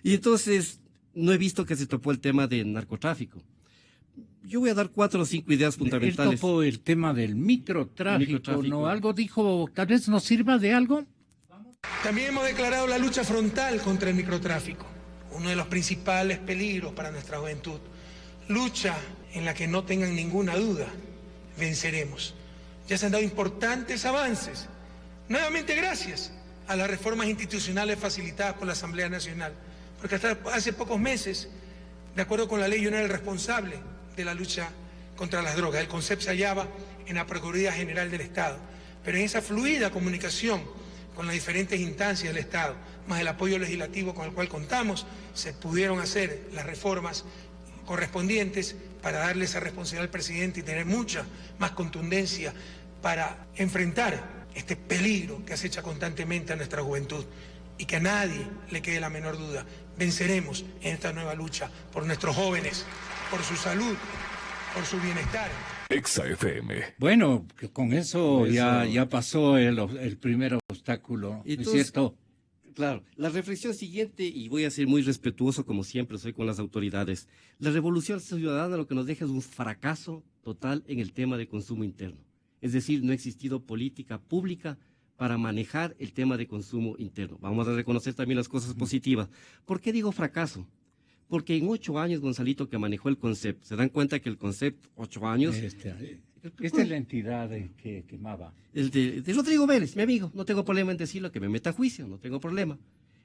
Y entonces no he visto que se topó el tema del narcotráfico. Yo voy a dar 4 o 5 ideas fundamentales. Él topó el tema del microtráfico, ¿no? Algo dijo, tal vez nos sirva de algo. También hemos declarado la lucha frontal contra el microtráfico, uno de los principales peligros para nuestra juventud. Lucha en la que no tengan ninguna duda, venceremos. Ya se han dado importantes avances, nuevamente gracias a las reformas institucionales facilitadas por la Asamblea Nacional, porque hasta hace pocos meses, de acuerdo con la ley, yo no era el responsable de la lucha contra las drogas. El CONCEP se hallaba en la Procuraduría General del Estado, pero en esa fluida comunicación con las diferentes instancias del Estado, más el apoyo legislativo con el cual contamos, se pudieron hacer las reformas correspondientes para darle esa responsabilidad al presidente y tener mucha más contundencia para enfrentar este peligro que acecha constantemente a nuestra juventud y que a nadie le quede la menor duda. Venceremos en esta nueva lucha por nuestros jóvenes, por su salud, por su bienestar. Exa FM. Bueno, que con eso ya pasó el primer obstáculo, ¿no es cierto? Claro, la reflexión siguiente, y voy a ser muy respetuoso como siempre soy con las autoridades, la revolución ciudadana lo que nos deja es un fracaso total en el tema de consumo interno. Es decir, no ha existido política pública para manejar el tema de consumo interno. Vamos a reconocer también las cosas positivas. ¿Por qué digo fracaso? Porque en 8 años, Gonzalito, que manejó el CONCEP, se dan cuenta que el CONCEP, 8 años... Esta es la entidad que quemaba. El de Rodrigo Vélez, mi amigo, no tengo problema en decirlo, que me meta a juicio, no tengo problema.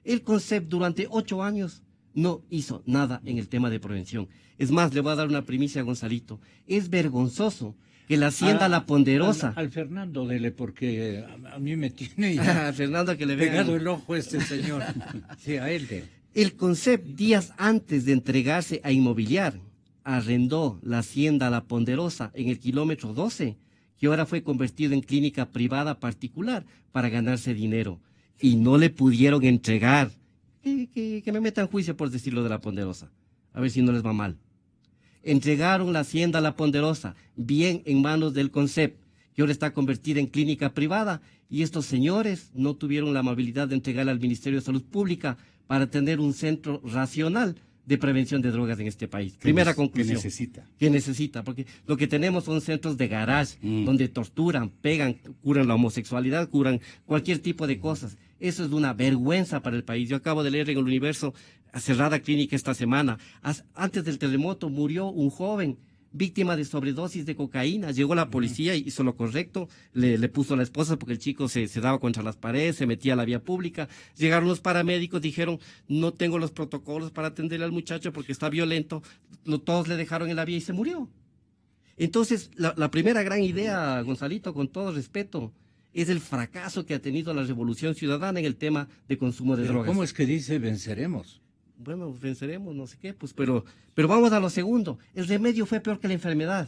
El CONCEP durante 8 años no hizo nada en el tema de prevención. Es más, le voy a dar una primicia a Gonzalito. Es vergonzoso que la Hacienda La Ponderosa... Al Fernando dele, porque a mí me tiene ya Fernando, que le vea pegado el ojo este señor. Sí, a él de. El CONCEP, días antes de entregarse a Inmobiliar, arrendó la Hacienda La Ponderosa en el kilómetro 12, que ahora fue convertido en clínica privada particular para ganarse dinero. Y no le pudieron entregar. Que me metan juicio por decirlo de La Ponderosa. A ver si no les va mal. Entregaron la Hacienda La Ponderosa, bien en manos del CONCEP, que ahora está convertida en clínica privada, y estos señores no tuvieron la amabilidad de entregarla al Ministerio de Salud Pública para tener un centro racional de prevención de drogas en este país. Primera conclusión. Que necesita, porque lo que tenemos son centros de garage, donde torturan, pegan, curan la homosexualidad, curan cualquier tipo de cosas. Eso es una vergüenza para el país. Yo acabo de leer en el Universo, cerrada clínica esta semana. Antes del terremoto murió un joven víctima de sobredosis de cocaína. Llegó la policía y hizo lo correcto, le puso a la esposa porque el chico se daba contra las paredes, se metía a la vía pública. Llegaron los paramédicos, dijeron, no tengo los protocolos para atenderle al muchacho porque está violento. Todos le dejaron en la vía y se murió. Entonces, la primera gran idea, Gonzalito, con todo respeto, es el fracaso que ha tenido la revolución ciudadana en el tema de consumo de drogas. ¿Cómo es que dice venceremos? Bueno, venceremos, no sé qué, pues, pero vamos a lo segundo. El remedio fue peor que la enfermedad.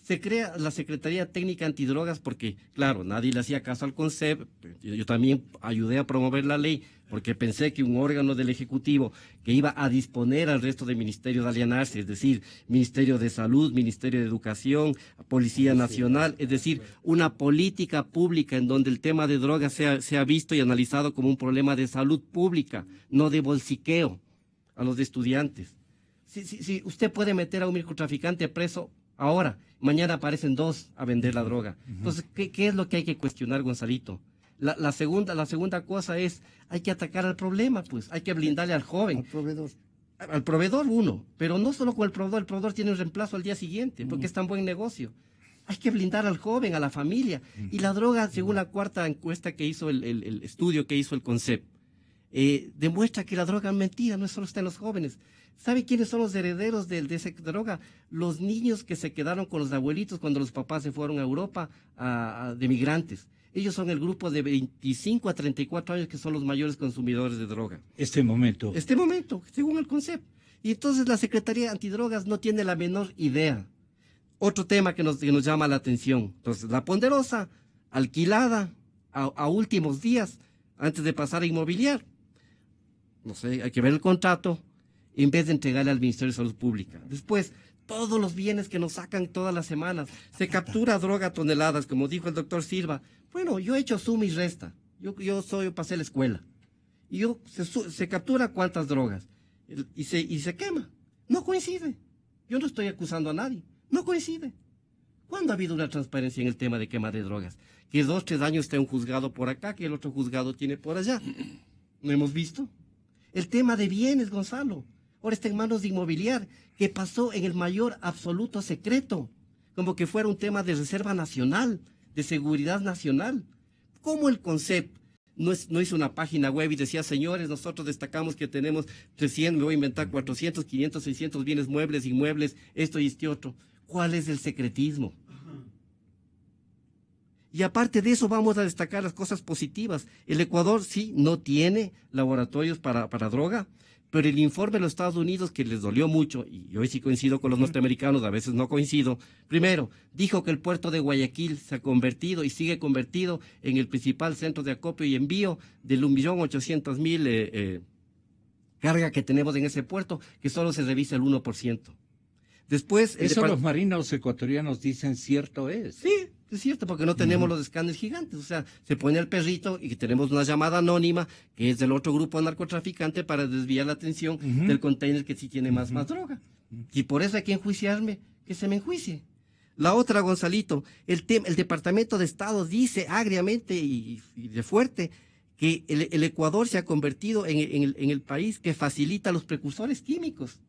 Se crea la Secretaría Técnica Antidrogas porque, claro, nadie le hacía caso al CONCEP. Yo también ayudé a promover la ley porque pensé que un órgano del Ejecutivo que iba a disponer al resto de ministerios de alianarse, es decir, Ministerio de Salud, Ministerio de Educación, Policía Nacional, es decir, una política pública en donde el tema de drogas sea visto y analizado como un problema de salud pública, no de bolsiqueo a los estudiantes. Si usted puede meter a un microtraficante preso ahora, mañana aparecen 2 a vender la droga. Entonces, ¿qué es lo que hay que cuestionar, Gonzalito? La segunda cosa es, hay que atacar al problema, pues, hay que blindarle al joven. Al proveedor. Al proveedor uno, pero no solo con el proveedor tiene un reemplazo al día siguiente, porque es tan buen negocio. Hay que blindar al joven, a la familia. Y la droga, según la 4ª encuesta que hizo el estudio que hizo el CONCEP, demuestra que la droga es mentira, no solo está en los jóvenes. ¿Sabe quiénes son los herederos de esa droga? Los niños que se quedaron con los abuelitos cuando los papás se fueron a Europa de migrantes. Ellos son el grupo de 25 a 34 años que son los mayores consumidores de droga. Este momento, Según el CONCEP. Y entonces la Secretaría Antidrogas no tiene la menor idea. Otro tema que nos llama la atención. Entonces, la Ponderosa, alquilada a últimos días, antes de pasar a inmobiliar. No sé, hay que ver el contrato, en vez de entregarle al Ministerio de Salud Pública. Después, todos los bienes que nos sacan todas las semanas. Se captura droga a toneladas, como dijo el doctor Silva. Bueno, yo he hecho suma y resta. Yo pasé la escuela. Y se captura cuántas drogas. Y se quema. No coincide. Yo no estoy acusando a nadie. No coincide. ¿Cuándo ha habido una transparencia en el tema de quema de drogas? Que 2, 3 años esté un juzgado por acá, que el otro juzgado tiene por allá. ¿No hemos visto? El tema de bienes, Gonzalo. Ahora está en manos de Inmobiliar, que pasó en el mayor absoluto secreto, como que fuera un tema de reserva nacional, de seguridad nacional. ¿Cómo el CONCEP no hizo una página web y decía, señores, nosotros destacamos que tenemos 300, me voy a inventar 400, 500, 600 bienes muebles, inmuebles, esto y este otro? ¿Cuál es el secretismo? Y aparte de eso vamos a destacar las cosas positivas. El Ecuador sí no tiene laboratorios para droga, pero el informe de los Estados Unidos, que les dolió mucho, y hoy sí coincido con los norteamericanos, a veces no coincido, primero, dijo que el puerto de Guayaquil se ha convertido y sigue convertido en el principal centro de acopio y envío del 1.800.000 carga que tenemos en ese puerto, que solo se revisa el 1%. Después, eso los marinos ecuatorianos dicen cierto es. Sí, es cierto, porque no tenemos los escáneres gigantes. O sea, se pone el perrito y tenemos una llamada anónima que es del otro grupo narcotraficante para desviar la atención del container que sí tiene más droga. Y por eso hay que enjuiciarme, que se me enjuicie. La otra, Gonzalito, el Departamento de Estado dice agriamente y de fuerte que el Ecuador se ha convertido en el país que facilita los precursores químicos.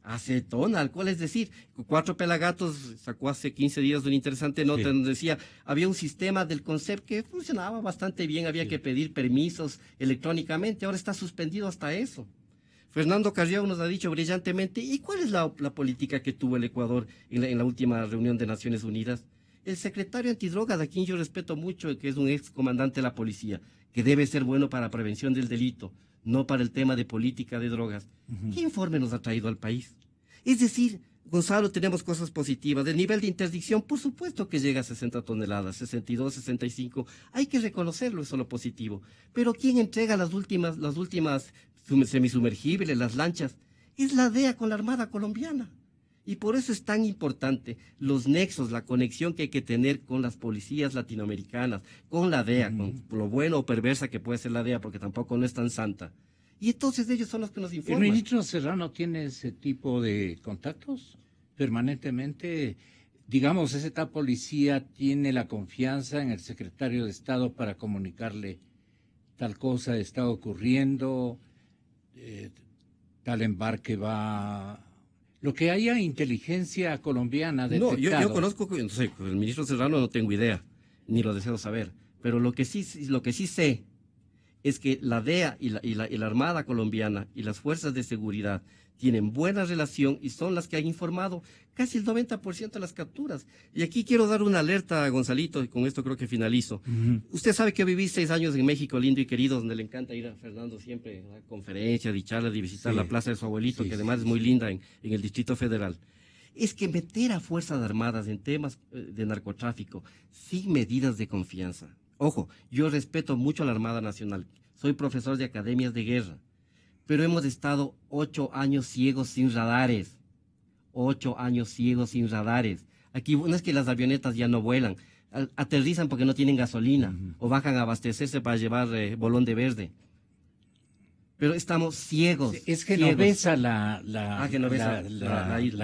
Acetona, alcohol, es decir, 4 Pelagatos sacó hace 15 días una interesante nota donde decía, había un sistema del CONCEP que funcionaba bastante bien, había que pedir permisos electrónicamente, ahora está suspendido hasta eso. Fernando Carrió nos ha dicho brillantemente, ¿y cuál es la política que tuvo el Ecuador en la última reunión de Naciones Unidas? El secretario antidrogas, a quien yo respeto mucho, que es un ex comandante de la policía, que debe ser bueno para prevención del delito, no para el tema de política de drogas. ¿Qué informe nos ha traído al país? Es decir, Gonzalo, tenemos cosas positivas. El nivel de interdicción, por supuesto que llega a 60 toneladas, 62, 65. Hay que reconocerlo, eso es lo positivo. Pero ¿quién entrega las últimas semisumergibles, las lanchas? Es la DEA con la Armada Colombiana. Y por eso es tan importante los nexos, la conexión que hay que tener con las policías latinoamericanas, con la DEA, con lo bueno o perversa que puede ser la DEA, porque tampoco no es tan santa. Y entonces ellos son los que nos informan. ¿El ministro Serrano tiene ese tipo de contactos permanentemente? Digamos, esta policía tiene la confianza en el secretario de Estado para comunicarle tal cosa está ocurriendo, tal embarque va... Lo que haya inteligencia colombiana detectado. No, yo conozco, no sé, con el ministro Serrano no tengo idea, ni lo deseo saber, pero lo que sí sé es que la DEA y la Armada colombiana y las fuerzas de seguridad tienen buena relación y son las que han informado casi el 90% de las capturas. Y aquí quiero dar una alerta a Gonzalito, y con esto creo que finalizo. Usted sabe que viví 6 años en México, lindo y querido, donde le encanta ir a Fernando siempre a conferencias y charlas y visitar la plaza de su abuelito, que además es muy linda en el Distrito Federal. es que meter a Fuerzas Armadas en temas de narcotráfico sin medidas de confianza. Ojo, yo respeto mucho a la Armada Nacional, soy profesor de academias de guerra, pero hemos estado 8 años ciegos sin radares. 8 años ciegos sin radares. Aquí no es que las avionetas ya no vuelan, aterrizan porque no tienen gasolina o bajan a abastecerse para llevar bolón de verde. Pero estamos ciegos. Es que ciegos. no ves a la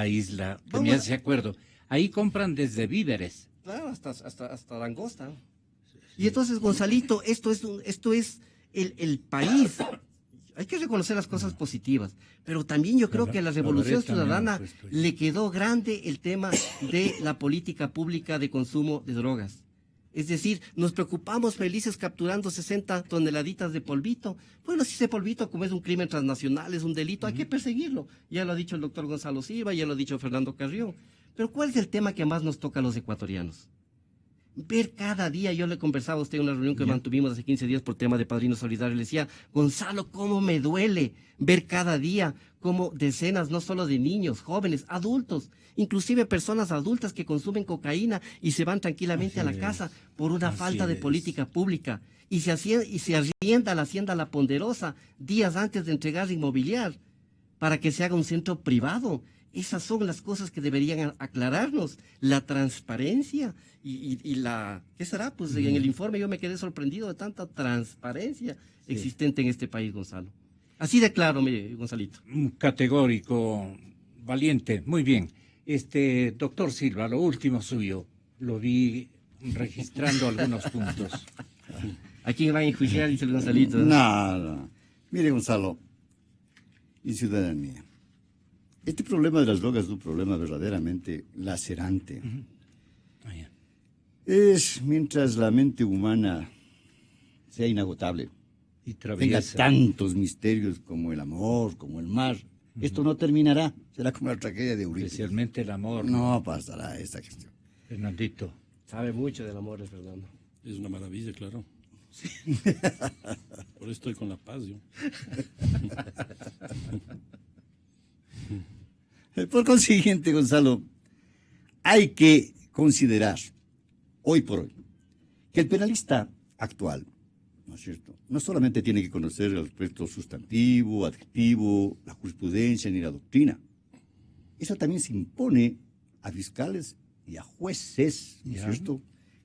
isla, que me hace acuerdo. Ahí compran desde víveres. Claro, hasta langosta. Y entonces, Gonzalito, esto es el país. Hay que reconocer las cosas positivas, pero también yo creo que a la Revolución Ciudadana le quedó grande el tema de la política pública de consumo de drogas. Es decir, nos preocupamos felices capturando 60 toneladitas de polvito. Bueno, si ese polvito, como es un crimen transnacional, es un delito, hay que perseguirlo. Ya lo ha dicho el doctor Gonzalo Silva, ya lo ha dicho Fernando Carrión. Pero ¿cuál es el tema que más nos toca a los ecuatorianos? Ver cada día, yo le conversaba a usted en una reunión que mantuvimos hace 15 días por tema de Padrino Solidario, le decía, Gonzalo, cómo me duele ver cada día cómo decenas, no solo de niños, jóvenes, adultos, inclusive personas adultas que consumen cocaína y se van tranquilamente a la casa por una falta de política pública y se arrienda la hacienda La Ponderosa días antes de entregar inmobiliar para que se haga un centro privado. Esas son las cosas que deberían aclararnos, la transparencia y la... ¿Qué será? Pues en el informe yo me quedé sorprendido de tanta transparencia existente en este país, Gonzalo. Así de claro, Gonzalito. Categórico, valiente, muy bien. Doctor Silva, lo último suyo, lo vi registrando algunos puntos. ¿A quién van a enjuiciar, dice el Gonzalito? No. Mire, Gonzalo, y ciudadanía. Este problema de las drogas es un problema verdaderamente lacerante. Es mientras la mente humana sea inagotable, Y tenga traviesa. tantos misterios como el amor, como el mar, esto no terminará. Será como la tragedia de Eurípides. Especialmente el amor. No pasará esta cuestión. Fernandito. Sabe mucho del amor de Fernando. Es una maravilla, claro. Por eso estoy con la paz, yo. Por consiguiente, Gonzalo, hay que considerar, hoy por hoy, que el penalista actual, ¿no es cierto?, no solamente tiene que conocer el aspecto sustantivo, adjetivo, la jurisprudencia ni la doctrina. Eso también se impone a fiscales y a jueces, ¿no es cierto?,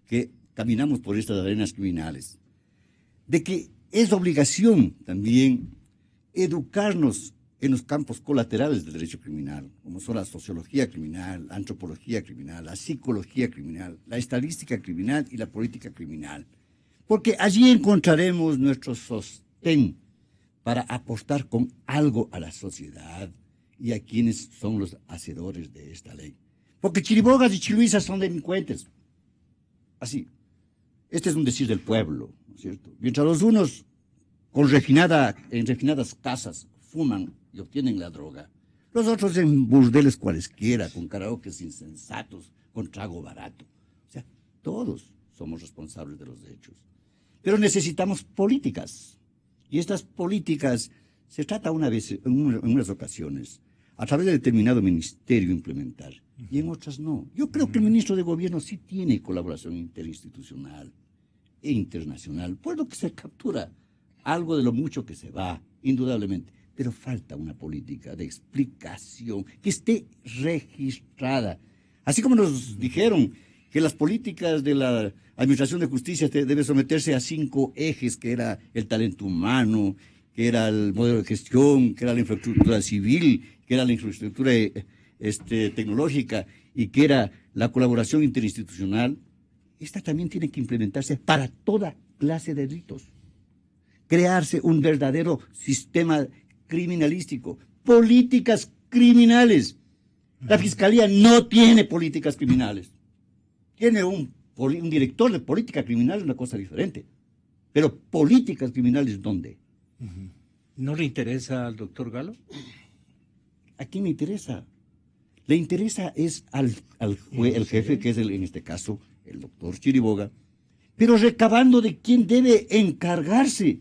que caminamos por estas arenas criminales. De que es obligación también educarnos en los campos colaterales del derecho criminal, como son la sociología criminal, la antropología criminal, la psicología criminal, la estadística criminal y la política criminal. Porque allí encontraremos nuestro sostén para aportar con algo a la sociedad y a quienes son los hacedores de esta ley. Porque chiribogas y chiluisas son delincuentes. Así. Este es un decir del pueblo, ¿no es cierto? Mientras los unos en refinadas casas fuman y obtienen la droga, los otros en burdeles cualesquiera, con karaokes insensatos, con trago barato. O sea, todos somos responsables de los hechos. Pero necesitamos políticas. Y estas políticas se trata en unas ocasiones, a través de determinado ministerio implementar, y en otras no. Yo creo que el ministro de Gobierno sí tiene colaboración interinstitucional e internacional, por lo que se captura algo de lo mucho que se va, indudablemente. Pero falta una política de explicación que esté registrada. Así como nos dijeron que las políticas de la Administración de Justicia deben someterse a 5 ejes, que era el talento humano, que era el modelo de gestión, que era la infraestructura civil, que era la infraestructura tecnológica y que era la colaboración interinstitucional. Esta también tiene que implementarse para toda clase de delitos. Crearse un verdadero sistema criminalístico, políticas criminales. La Fiscalía no tiene políticas criminales. Tiene un director de política criminal, es una cosa diferente. Pero políticas criminales, ¿dónde? ¿No le interesa al doctor Galo? ¿A quién le interesa? Le interesa es al jefe, que es en este caso el doctor Chiriboga, pero recabando de quién debe encargarse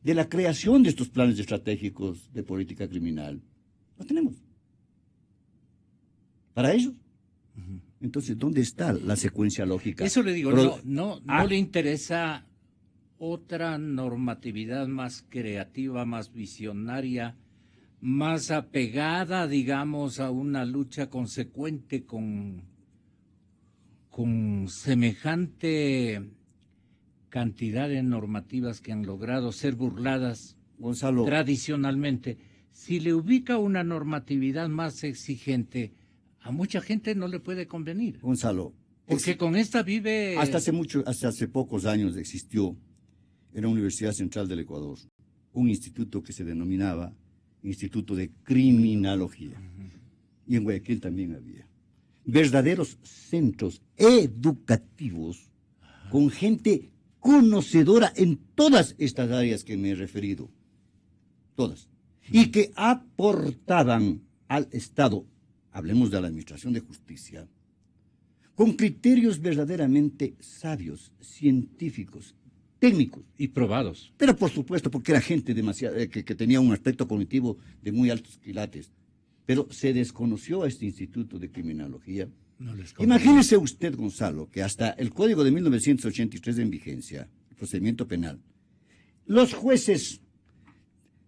de la creación de estos planes estratégicos de política criminal. Lo tenemos. para ellos. Entonces, ¿dónde está la secuencia lógica? Eso le digo, Pero- no le interesa otra normatividad más creativa, más visionaria, más apegada, digamos, a una lucha consecuente con semejante cantidad de normativas que han logrado ser burladas Gonzalo, tradicionalmente. Si le ubica una normatividad más exigente, a mucha gente no le puede convenir, Gonzalo, porque con esta vive... hasta hace pocos años existió en la Universidad Central del Ecuador un instituto que se denominaba Instituto de Criminología. Y en Guayaquil también había verdaderos centros educativos con gente conocedora en todas estas áreas que me he referido, todas, y que aportaban al Estado, hablemos de la Administración de Justicia, con criterios verdaderamente sabios, científicos, técnicos, y probados. pero por supuesto porque era gente demasiado, que tenía un aspecto cognitivo de muy altos quilates. Pero se desconoció a este Instituto de Criminología. No les conviene. Imagínese usted, Gonzalo, que hasta el Código de 1983 en vigencia, el procedimiento penal, los jueces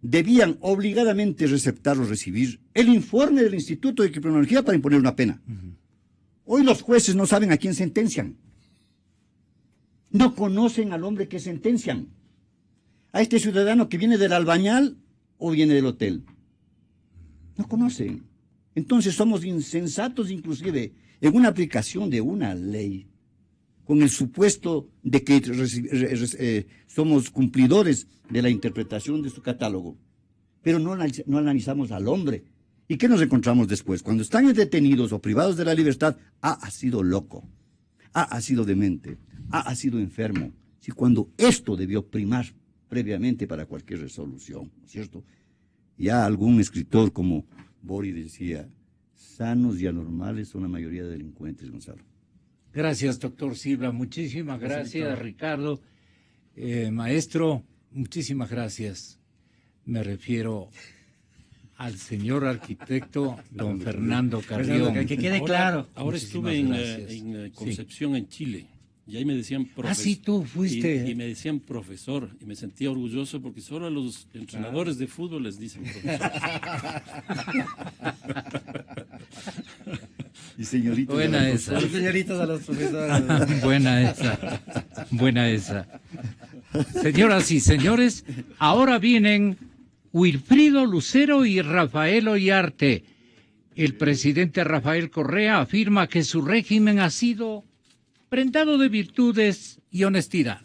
debían obligadamente receptar o recibir el informe del Instituto de Criminología para imponer una pena. Hoy los jueces no saben a quién sentencian. No conocen al hombre que sentencian. A este ciudadano que viene del albañal o viene del hotel. No conocen. Entonces somos insensatos inclusive en una aplicación de una ley con el supuesto de que somos cumplidores de la interpretación de su catálogo. Pero no analizamos al hombre. ¿Y qué nos encontramos después? Cuando están detenidos o privados de la libertad, ha sido loco, ha sido demente, ha sido enfermo. Si cuando esto debió primar previamente para cualquier resolución, ¿cierto? Ya algún escritor como Boris decía, sanos y anormales son la mayoría de delincuentes, Gonzalo. Gracias, doctor Silva. Muchísimas gracias, Ricardo. Maestro, muchísimas gracias. Me refiero al señor arquitecto don Fernando Carrión. Que quede claro. Ahora Muchísimas estuve gracias. en Concepción, en Chile, y ahí me decían profesor. Ah, sí, tú fuiste. Y me decían profesor, y me sentía orgulloso porque solo a los entrenadores de fútbol les dicen profesor. Y señorita. Buena esa. Los señoritos a los profesores. Buena esa. Señoras y señores, ahora vienen Wilfrido Lucero y Rafael Ollarte. El presidente Rafael Correa afirma que su régimen ha sido prendado de virtudes y honestidad.